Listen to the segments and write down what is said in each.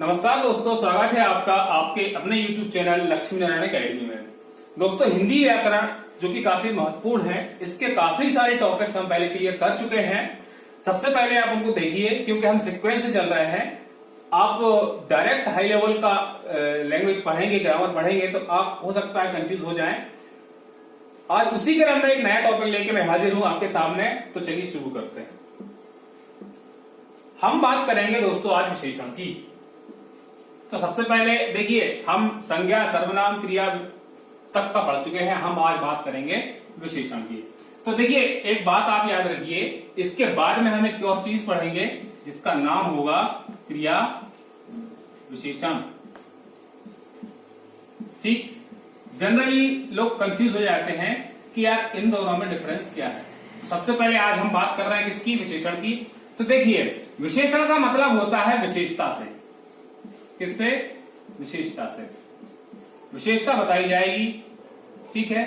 नमस्कार दोस्तों, स्वागत है आपका आपके अपने YouTube channel Lakshmi Narayan academy में। दोस्तों, हिंदी व्याकरण जो कि काफी महत्वपूर्ण है, इसके काफी सारे टॉपिक्स हम पहले क्लियर कर चुके हैं। सबसे पहले आप उनको देखिए, क्योंकि हम सीक्वेंस से चल रहे हैं। आप डायरेक्ट हाई लेवल का लैंग्वेज पढ़ेंगे, ग्रामर पढ़ेंगे तो आप हो सकता है कंफ्यूज हो जाएं। आज उसी क्रम में एक नया टॉपिक लेके मैं हाजिर हूं आपके सामने। तो चलिए शुरू करते हैं। हम बात करेंगे दोस्तों आज विशेषण की। तो सबसे पहले देखिए, हम संज्ञा, सर्वनाम, क्रिया तक का पढ़ चुके हैं। हम आज बात करेंगे विशेषण की। तो देखिए, एक बात आप याद रखिए, इसके बाद में हम एक और चीज पढ़ेंगे जिसका नाम होगा क्रिया विशेषण। ठीक, जनरली लोग कंफ्यूज हो जाते हैं कि यार इन दोनों में डिफरेंस क्या है। सबसे पहले आज हम बात कर रहे हैं किसकी? विशेषण की। तो देखिए, विशेषण का मतलब होता है विशेषता से। किससे? विशेषता से। विशेषता बताई जाएगी, ठीक है।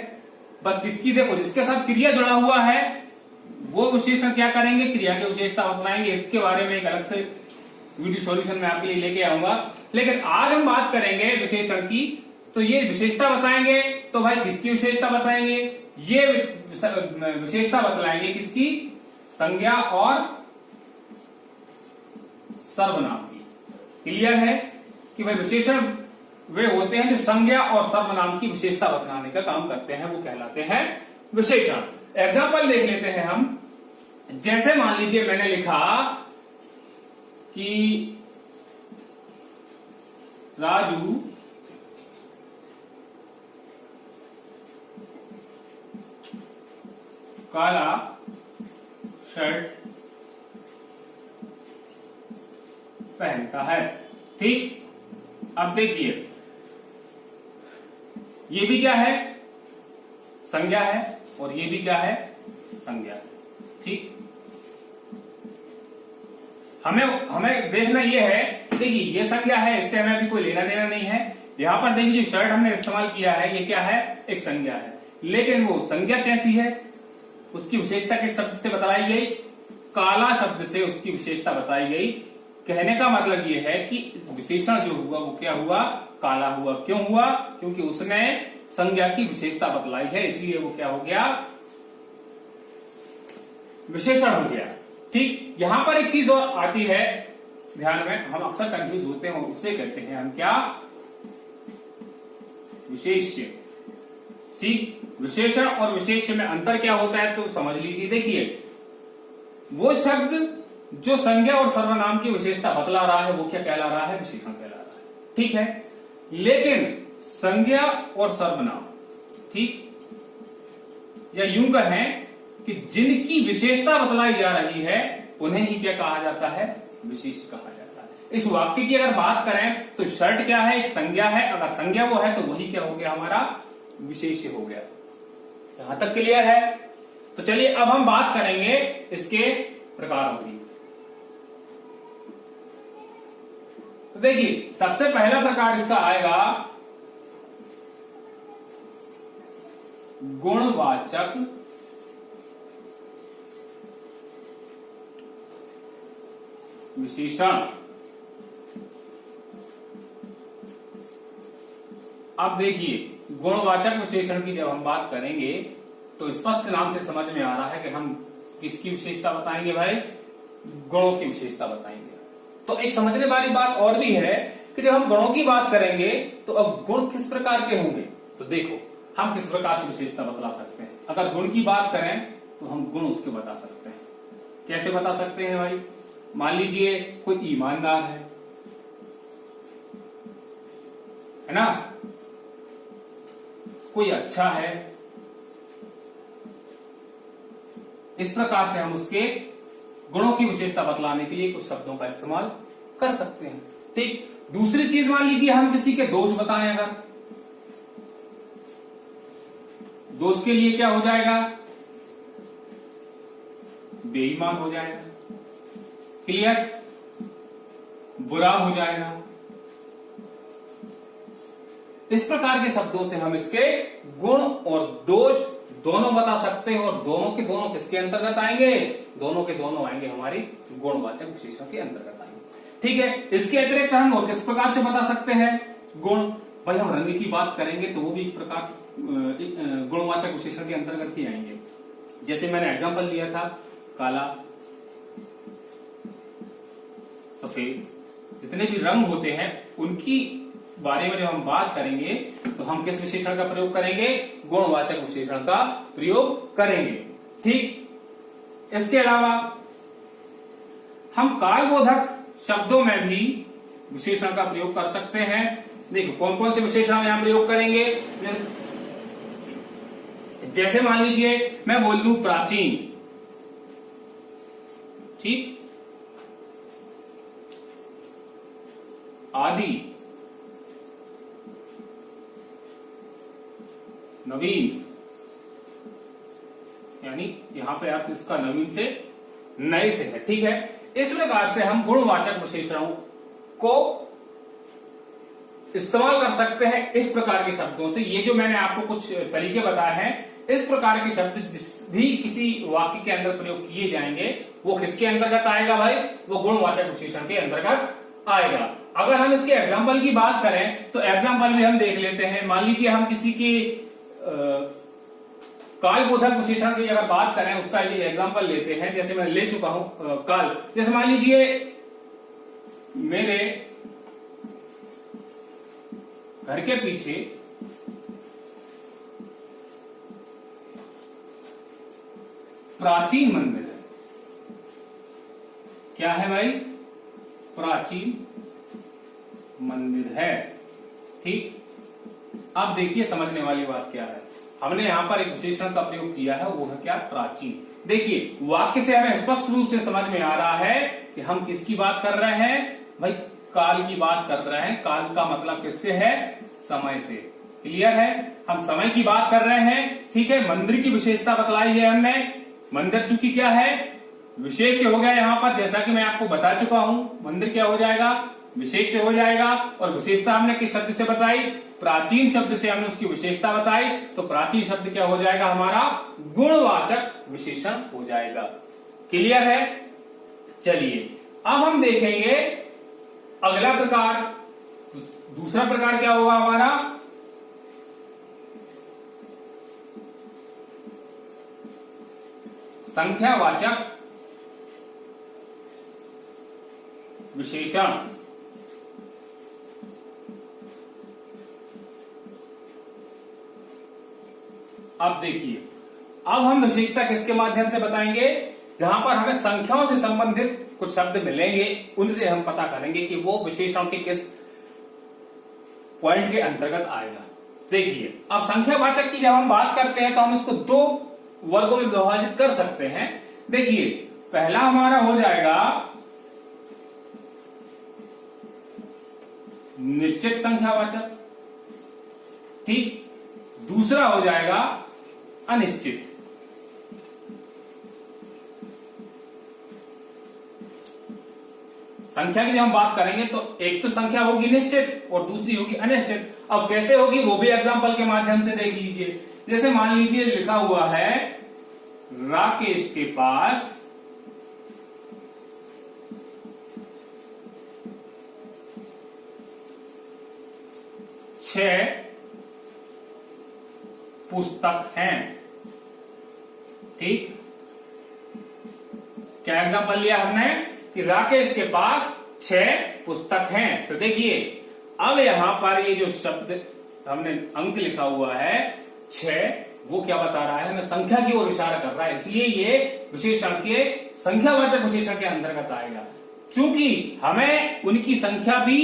बस किसकी? देखो, जिसके साथ क्रिया जुड़ा हुआ है वो विशेषण क्या करेंगे? क्रिया की विशेषता बताएंगे। इसके बारे में एक अलग से वीडियो सॉल्यूशन में आपके लिए लेके आऊंगा। लेकिन आज हम बात करेंगे विशेषण की। तो ये विशेषता बताएंगे, तो भाई किसकी विशेषता बताएंगे? ये विशेषता बतलाएंगे किसकी? संज्ञा और सर्वनाम की। क्लियर है कि भाई विशेषण वे होते हैं जो संज्ञा और सर्वनाम की विशेषता बतलाने का काम करते हैं, वो कहलाते हैं विशेषण। एग्जाम्पल देख लेते हैं हम। जैसे मान लीजिए मैंने लिखा कि राजू काला शर्ट पहनता है। ठीक, अब देखिए, ये भी क्या है? संज्ञा है, और ये भी क्या है? संज्ञा है। ठीक, हमें देखना ये है, देखिए ये संज्ञा है, इससे हमें अभी कोई लेना देना नहीं है। यहां पर देखिए, जो शर्ट हमने इस्तेमाल किया है ये क्या है? एक संज्ञा है। लेकिन वो संज्ञा कैसी है? उसकी विशेषता किस शब्द से बताई गई? काला शब्द से उसकी विशेषता बताई गई। कहने का मतलब यह है कि विशेषण जो हुआ वो क्या हुआ? काला हुआ। क्यों हुआ? क्योंकि उसने संज्ञा की विशेषता बतलाई है, इसलिए वो क्या हो गया? विशेषण हो गया। ठीक, यहां पर एक चीज और आती है ध्यान में, हम अक्सर कंफ्यूज होते हैं, उसे कहते हैं हम क्या? विशेष्य। ठीक, विशेषण और विशेष्य में अंतर क्या होता है तो समझ लीजिए। देखिए, वो शब्द जो संज्ञा और सर्वनाम की विशेषता बतला रहा है वो क्या कहला रहा है? विशेषण कहला रहा है। ठीक है, लेकिन संज्ञा और सर्वनाम, ठीक, या यूं कहें कि जिनकी विशेषता बतलाई जा रही है उन्हें ही क्या कहा जाता है? विशेष कहा जाता है। इस वाक्य की अगर बात करें तो शर्ट क्या है? एक संज्ञा है। अगर संज्ञा वो है तो वही क्या हो गया? हमारा विशेष्य हो गया। यहां तक क्लियर है? तो चलिए अब हम बात करेंगे इसके प्रकारों की। तो देखिए, सबसे पहला प्रकार इसका आएगा गुणवाचक विशेषण। अब देखिए, गुणवाचक विशेषण की जब हम बात करेंगे तो स्पष्ट नाम से समझ में आ रहा है कि हम किसकी विशेषता बताएंगे? भाई गुणों की विशेषता बताएंगे। तो एक समझने वाली बात और भी है कि जब हम गुणों की बात करेंगे तो अब गुण किस प्रकार के होंगे? तो देखो, हम किस प्रकार से विशेषता बतला सकते हैं। अगर गुण की बात करें तो हम गुण उसके बता सकते हैं। कैसे बता सकते हैं भाई? मान लीजिए कोई ईमानदार है ना, कोई अच्छा है, इस प्रकार से हम उसके गुणों की विशेषता बतलाने के लिए कुछ शब्दों का इस्तेमाल कर सकते हैं। ठीक, दूसरी चीज मान लीजिए हम किसी के दोष बताएं। अगर दोष के लिए क्या हो जाएगा? बेईमान हो जाएगा। क्लियर? बुरा हो जाएगा। इस प्रकार के शब्दों से हम इसके गुण और दोष दोनों बता सकते हैं, और दोनों के दोनों किसके अंतर्गत आएंगे? दोनों के दोनों आएंगे हमारी गुणवाचक विशेषण के अंतर्गत आएंगे। ठीक है, इसके अतिरिक्त हम और किस प्रकार से बता सकते हैं गुण? भाई हम रंग की बात करेंगे तो वो भी एक प्रकार गुणवाचक विशेषण के अंतर्गत ही आएंगे। जैसे मैंने एग्जांपल लिया था काला, सफेद, जितने भी रंग होते हैं उनकी बारे में जब हम बात करेंगे तो हम किस विशेषण का प्रयोग करेंगे? गुणवाचक विशेषण का प्रयोग करेंगे। ठीक, इसके अलावा हम कालबोधक शब्दों में भी विशेषण का प्रयोग कर सकते हैं। देखो कौन कौन से विशेषण हम यहां प्रयोग करेंगे। जैसे मान लीजिए मैं बोल लूं प्राचीन, ठीक, आदि, नवीन, यानी यहां पे अर्थ इसका नवीन से नए से है। ठीक है, इस प्रकार से हम गुणवाचक विशेषणों को इस्तेमाल कर सकते हैं इस प्रकार के शब्दों से। ये जो मैंने आपको कुछ तरीके बताए हैं, इस प्रकार के शब्द जिस भी किसी वाक्य के अंदर प्रयोग किए जाएंगे वो किसके अंतर्गत आएगा भाई? वो गुणवाचक विशेषण के अंतर्गत आएगा। अगर हम इसके एग्जाम्पल की बात करें तो एग्जाम्पल भी हम देख लेते हैं। मान लीजिए हम किसी की कालबोधक विशेषण की अगर बात करें, उसका ये एग्जाम्पल लेते हैं। जैसे मैं ले चुका हूं काल, जैसे मान लीजिए मेरे घर के पीछे प्राचीन मंदिर है। क्या है भाई? प्राचीन मंदिर है। ठीक, अब देखिए समझने वाली बात क्या है। हमने यहां पर एक विशेषण का प्रयोग किया है, वो है क्या? प्राचीन। देखिए वाक्य से हमें स्पष्ट रूप से समझ में आ रहा है कि हम किसकी बात कर रहे हैं भाई? काल की बात कर रहे हैं। काल का मतलब किससे है? समय से। क्लियर है? हम समय की बात कर रहे हैं। ठीक है, मंदिर की विशेषता बतलाई है हमने। मंदिर चूंकि क्या है? विशेष हो गया यहां पर, जैसा कि मैं आपको बता चुका हूं। मंदिर क्या हो जाएगा? विशेष हो जाएगा। और विशेषता हमने किस शब्द से बताई? प्राचीन शब्द से हमने उसकी विशेषता बताई। तो प्राचीन शब्द क्या हो जाएगा? हमारा गुणवाचक विशेषण हो जाएगा। क्लियर है? चलिए अब हम देखेंगे अगला प्रकार। दूसरा प्रकार क्या होगा हमारा? संख्यावाचक विशेषण। अब देखिए, अब हम विशेषता किसके माध्यम से बताएंगे? जहां पर हमें संख्याओं से संबंधित कुछ शब्द मिलेंगे, उनसे हम पता करेंगे कि वो विशेषण के किस पॉइंट के अंतर्गत आएगा। देखिए, अब संख्यावाचक की जब हम बात करते हैं तो हम इसको दो वर्गों में विभाजित कर सकते हैं। देखिए, पहला हमारा हो जाएगा निश्चित संख्यावाचक, ठीक। दूसरा हो जाएगा अनिश्चित। संख्या की जब हम बात करेंगे तो एक तो संख्या होगी निश्चित और दूसरी होगी अनिश्चित। अब कैसे होगी वो भी एग्जांपल के माध्यम से देख लीजिए। जैसे मान लीजिए लिखा हुआ है राकेश के पास 6 पुस्तक हैं, ठीक। क्या एग्जांपल लिया हमने कि राकेश के पास 6 पुस्तक हैं। तो देखिए, अब यहां पर ये जो शब्द हमने अंक लिखा हुआ है 6, वो क्या बता रहा है? हमें संख्या की ओर इशारा कर रहा है, इसलिए ये विशेषण के संख्यावाचक विशेषण के अंतर्गत आएगा। चूंकि हमें उनकी संख्या भी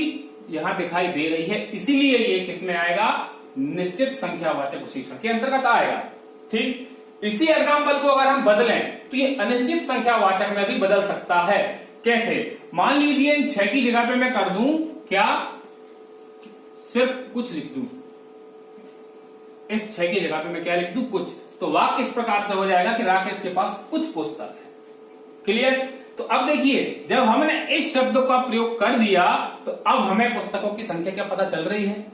यहां दिखाई दे रही है, इसीलिए ये किसमें आएगा? निश्चित संख्यावाचक विशेषण के अंतर्गत आएगा, ठीक। इसी एग्जाम्पल को अगर हम बदलें तो ये अनिश्चित संख्यावाचक में भी बदल सकता है। कैसे? मान लीजिए 6 की जगह पे मैं कर दूं क्या? सिर्फ कुछ लिख दूं। इस 6 की जगह पे मैं क्या लिख दूं? कुछ। तो वाक्य इस प्रकार से हो जाएगा कि राकेश के पास कुछ पुस्तक है। क्लियर? तो अब देखिए, जब हमने इस शब्द का प्रयोग कर दिया तो अब हमें पुस्तकों की संख्या क्या पता चल रही है?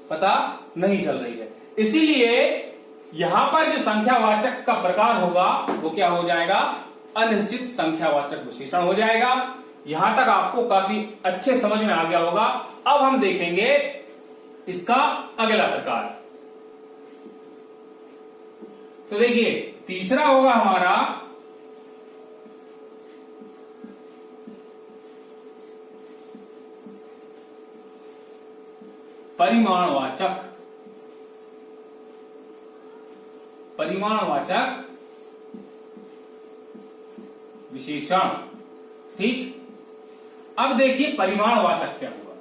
पता नहीं चल रही है। इसीलिए यहां पर जो संख्यावाचक का प्रकार होगा वो क्या हो जाएगा? अनिश्चित संख्यावाचक विशेषण हो जाएगा। यहां तक आपको काफी अच्छे समझ में आ गया होगा। अब हम देखेंगे इसका अगला प्रकार। तो देखिए तीसरा होगा हमारा परिमाणवाचक। परिमाणवाचक विशेषण। ठीक, अब देखिए परिमाणवाचक क्या हुआ।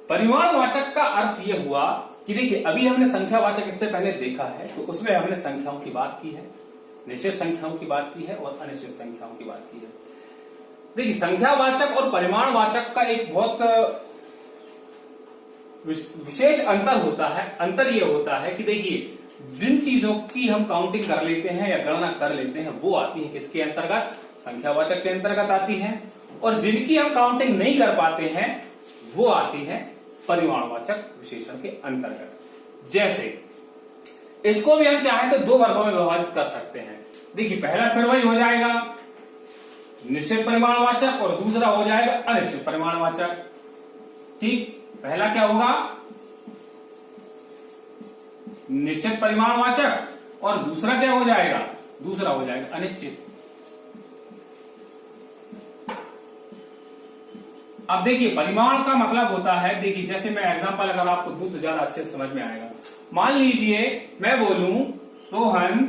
परिमाणवाचक का अर्थ यह हुआ कि देखिए अभी हमने संख्यावाचक इससे पहले देखा है, तो उसमें हमने संख्याओं की बात की है, निश्चित संख्याओं की बात की है और अनिश्चित संख्याओं की बात की है। देखिए संख्यावाचक और परिमाणवाचक का एक बहुत विशेष अंतर होता है। अंतर यह होता है कि देखिए जिन चीजों की हम काउंटिंग कर लेते हैं या गणना कर लेते हैं वो आती है किसके अंतर्गत, संख्यावाचक के अंतर्गत आती है, और जिनकी हम काउंटिंग नहीं कर पाते हैं वो आती है परिमाणवाचक विशेषण के अंतर्गत। जैसे इसको भी हम चाहें तो दो वर्गों में विभाजित कर सकते हैं। देखिए पहला फिर वही हो जाएगा निश्चित परिमाणवाचक और दूसरा हो जाएगा अनिश्चित परिमाणवाचक। ठीक, पहला क्या होगा निश्चित परिमाणवाचक और दूसरा क्या हो जाएगा, दूसरा हो जाएगा अनिश्चित। अब देखिए परिमाण का मतलब होता है, देखिए जैसे मैं एग्जांपल अगर आपको दूं तो ज्यादा अच्छे से समझ में आएगा। मान लीजिए मैं बोलूं सोहन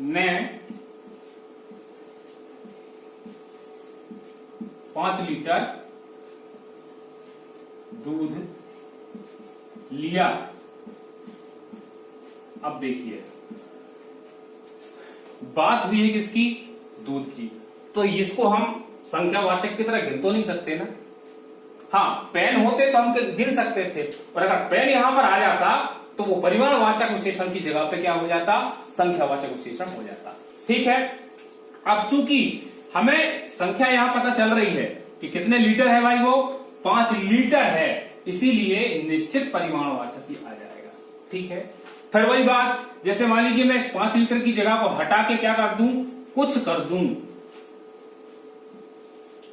ने 5 लीटर दूध लिया। अब देखिए बात हुई है किसकी, दूध की, तो इसको हम संख्यावाचक की तरह गिन तो नहीं सकते ना। हाँ पेन होते तो हम गिन सकते थे, और अगर पेन यहां पर आ जाता तो वो परिमाणवाचक विशेषण की जगह पे क्या हो जाता, संख्यावाचक विशेषण हो जाता। ठीक है, अब चूंकि हमें संख्या यहां पता चल रही है कि कितने लीटर है भाई, वो 5 लीटर है, इसीलिए निश्चित परिमाणवाचक ही आ जाएगा। ठीक है, फिर वही बात, जैसे मान लीजिए मैं इस 5 लीटर की जगह को हटा के क्या कर दूं, कुछ कर दूं,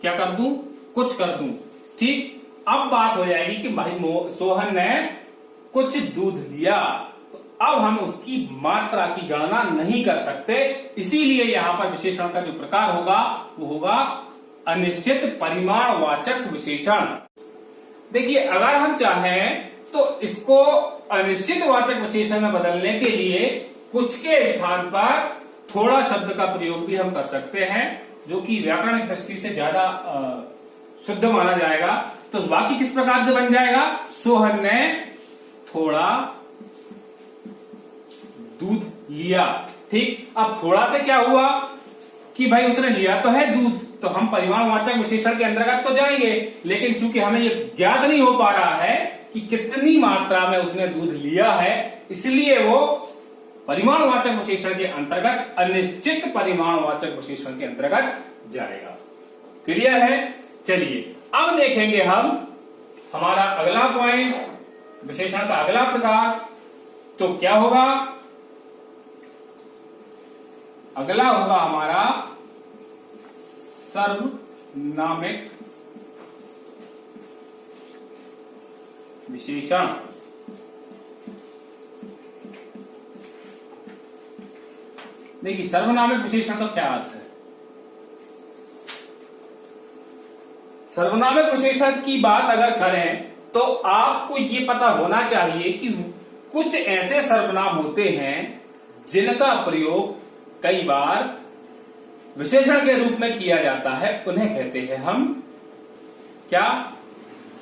क्या कर दूं, कुछ कर दूं। ठीक, अब बात हो जाएगी कि भाई सोहन ने कुछ दूध लिया, तो अब हम उसकी मात्रा की गणना नहीं कर सकते, इसीलिए यहां पर विशेषण का जो प्रकार होगा वो होगा अनिश्चित परिमाणवाचक विशेषण। देखिए अगर हम चाहें तो इसको अनिश्चित वाचक विशेषण में बदलने के लिए कुछ के स्थान पर थोड़ा शब्द का प्रयोग भी हम कर सकते हैं, जो कि व्याकरणिक दृष्टि से ज्यादा शुद्ध माना जाएगा। तो बाकी किस प्रकार से बन जाएगा, सोहन ने थोड़ा दूध लिया। ठीक, अब थोड़ा से क्या हुआ कि भाई उसने लिया तो है दूध, तो हम परिमाणवाचक विशेषण के अंतर्गत तो जाएंगे, लेकिन चूंकि हमें ये ज्ञात नहीं हो पा रहा है कि कितनी मात्रा में उसने दूध लिया है, इसलिए वो परिमाणवाचक विशेषण के अंतर्गत अनिश्चित परिमाणवाचक विशेषण के अंतर्गत जाएगा। क्लियर है? चलिए अब देखेंगे हम हमारा अगला पॉइंट, विशेषण का अगला प्रकार। तो क्या होगा, अगला होगा हमारा सर्वनामिक विशेषण। देखिए सर्वनामिक विशेषण का क्या अर्थ है। सर्वनामिक विशेषण की बात अगर करें तो आपको ये पता होना चाहिए कि कुछ ऐसे सर्वनाम होते हैं जिनका प्रयोग कई बार विशेषण के रूप में किया जाता है, उन्हें कहते हैं हम क्या,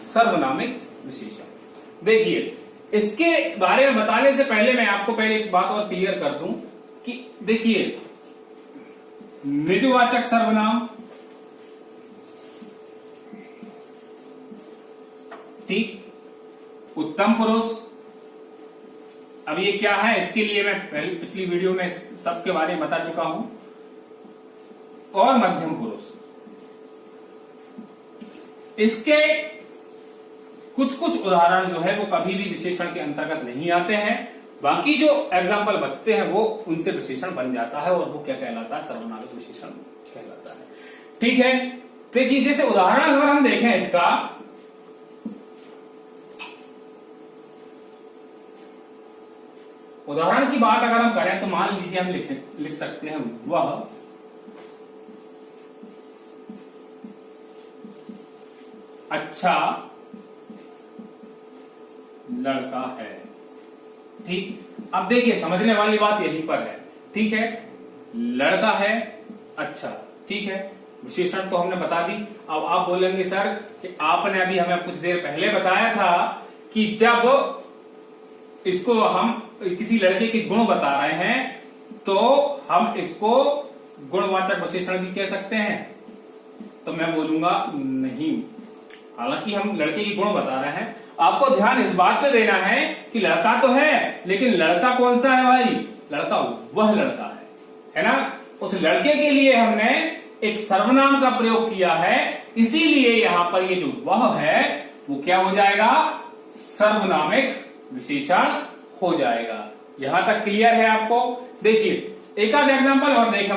सर्वनामिक विशेषण। देखिए इसके बारे में बताने से पहले मैं आपको पहले एक बात और क्लियर कर दूं कि देखिए निजवाचक सर्वनाम, ठीक, उत्तम पुरुष, अब ये क्या है इसके लिए मैं पिछली वीडियो में सबके बारे में बता चुका हूं, और मध्यम पुरुष। इसके कुछ कुछ उदाहरण जो है वो कभी भी विशेषण के अंतर्गत नहीं आते हैं, बाकी जो एग्जाम्पल बचते हैं वो उनसे विशेषण बन जाता है और वो क्या कहलाता है, सर्वनामिक विशेषण कहलाता है। ठीक है, देखिए जैसे उदाहरण अगर हम देखें इसका, उदाहरण की बात अगर हम करें तो मान लीजिए हम लिख सकते हैं वह अच्छा लड़का है। ठीक, अब देखिए समझने वाली बात यहीं पर है। ठीक है, लड़का है, अच्छा, ठीक है, विशेषण तो हमने बता दी। अब आप बोलेंगे सर कि आपने अभी हमें कुछ देर पहले बताया था कि जब इसको हम किसी लड़के के गुण बता रहे हैं तो हम इसको गुणवाचक विशेषण भी कह सकते हैं, तो मैं बोलूंगा नहीं। हालांकि हम लड़के के गुण बता रहे हैं, आपको ध्यान इस बात पे देना है कि लड़का तो है, लेकिन लड़का कौन सा है भाई, लड़का वह लड़का है ना। उस लड़के के लिए हमने एक सर्वनाम का प्रयोग किया है, इसीलिए यहां पर ये जो वह है वो क्या हो जाएगा, सर्वनामिक विशेषण हो जाएगा। यहां तक क्लियर है आपको। देखिए एक आध एग्जाम्पल और देखें,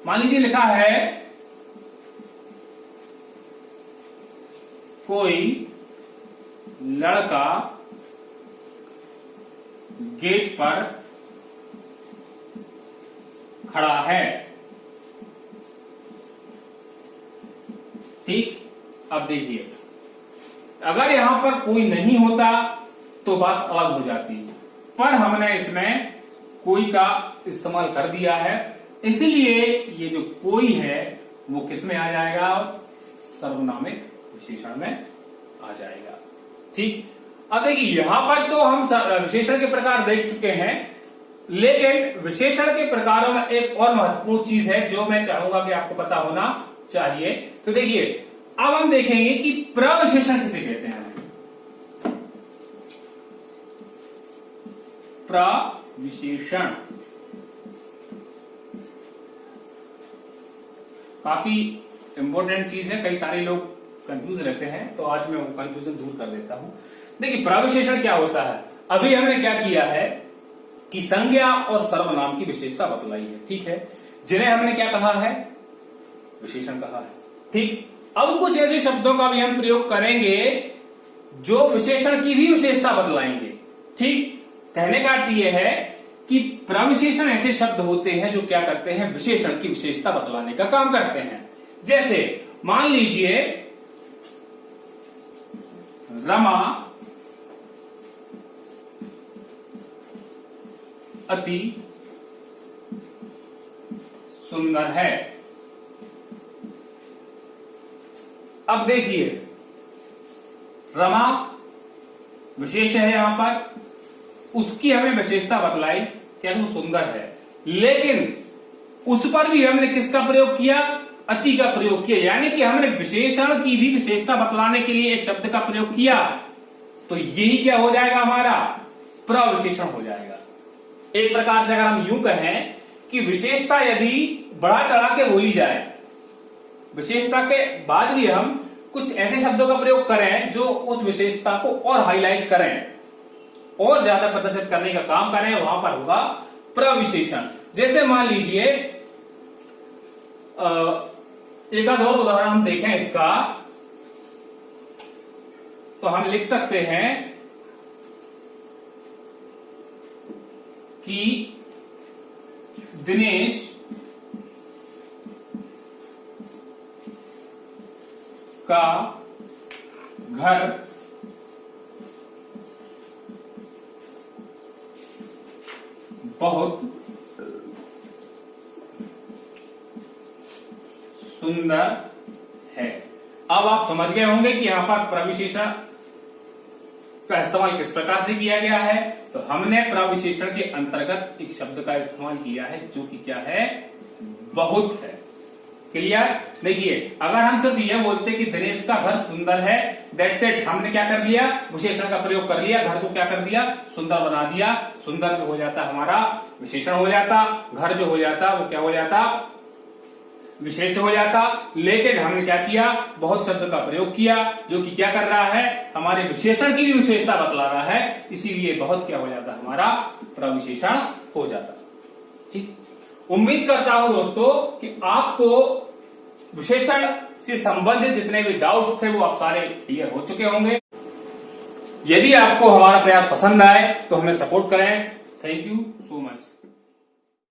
मान लीजिए लिखा है कोई लड़का गेट पर खड़ा है। ठीक, अब देखिए अगर यहां पर कोई नहीं होता तो बात अलग हो जाती, पर हमने इसमें कोई का इस्तेमाल कर दिया है, इसलिए ये जो कोई है वो किस में आ जाएगा, सर्वनामिक विशेषण में आ जाएगा। ठीक, अब देखिए यहां पर तो हम विशेषण के प्रकार देख चुके हैं, लेकिन विशेषण के प्रकारों में एक और महत्वपूर्ण चीज है जो मैं चाहूंगा कि आपको पता होना चाहिए। तो देखिए अब हम देखेंगे कि प्रविशेषण किसे कहते हैं। प्रविशेषण काफी इंपॉर्टेंट चीज है, कई सारे लोग कंफ्यूज रहते हैं, तो आज मैं वो कंफ्यूजन दूर कर देता हूं। देखिए प्रविशेषण क्या होता है, अभी हमने क्या किया है कि संज्ञा और सर्वनाम की विशेषता बतलाई है। ठीक है, जिन्हें हमने क्या कहा है, विशेषण कहा है। ठीक, अब कुछ ऐसे शब्दों का भी हम प्रयोग करेंगे जो विशेषण की भी विशेषता बतलाएंगे। ठीक, कहने का अर्थ यह है कि प्रविशेषण ऐसे शब्द होते हैं जो क्या करते हैं, विशेषण की विशेषता बतलाने का काम करते हैं। जैसे मान लीजिए रमा अति सुंदर है। अब देखिए रमा विशेष है, यहां पर उसकी हमें विशेषता बतलाई क्या वो सुंदर है, लेकिन उस पर भी हमने किसका प्रयोग किया, अति का प्रयोग किया, यानी कि हमने विशेषण की भी विशेषता बतलाने के लिए एक शब्द का प्रयोग किया, तो यही क्या हो जाएगा, हमारा प्रविशेषण हो जाएगा। एक प्रकार से अगर हम यूं कहें कि विशेषता यदि बढ़ा चढ़ा के बोली जाए, विशेषता के बाद भी हम कुछ ऐसे शब्दों का प्रयोग करें जो उस विशेषता को और हाईलाइट करें और ज्यादा प्रदर्शित करने का काम करें, वहां पर होगा प्रविशेषण। जैसे मान लीजिए एक आध और उदाहरण हम देखें इसका, तो हम लिख सकते हैं कि दिनेश का घर बहुत सुंदर है। अब आप समझ गए होंगे कि यहां पर प्रविशेषण का इस्तेमाल किस प्रकार से किया गया है। तो हमने प्रविशेषण के अंतर्गत एक शब्द का इस्तेमाल किया है जो कि क्या है, बहुत है। क्लियर। देखिए अगर हम सिर्फ यह बोलते कि दिनेश का घर सुंदर है, दैट्स इट, हमने क्या कर दिया, विशेषण का प्रयोग कर लिया, घर को क्या कर दिया, सुंदर बना दिया। सुंदर जो हो जाता हमारा विशेषण हो जाता, घर जो हो जाता वो क्या हो जाता, विशेष हो जाता, लेकिन हमने क्या किया, बहुत शब्द का प्रयोग किया जो कि क्या कर रहा है, हमारे विशेषण की भी विशेषता बतला रहा है, इसीलिए बहुत क्या हो जाता, हमारा प्रविशेषण हो जाता। ठीक, उम्मीद करता हूं दोस्तों कि आपको विशेषण से संबंधित जितने भी डाउट्स थे वो आप सारे क्लियर हो चुके होंगे। यदि आपको हमारा प्रयास पसंद आए तो हमें सपोर्ट करें। Thank you so much.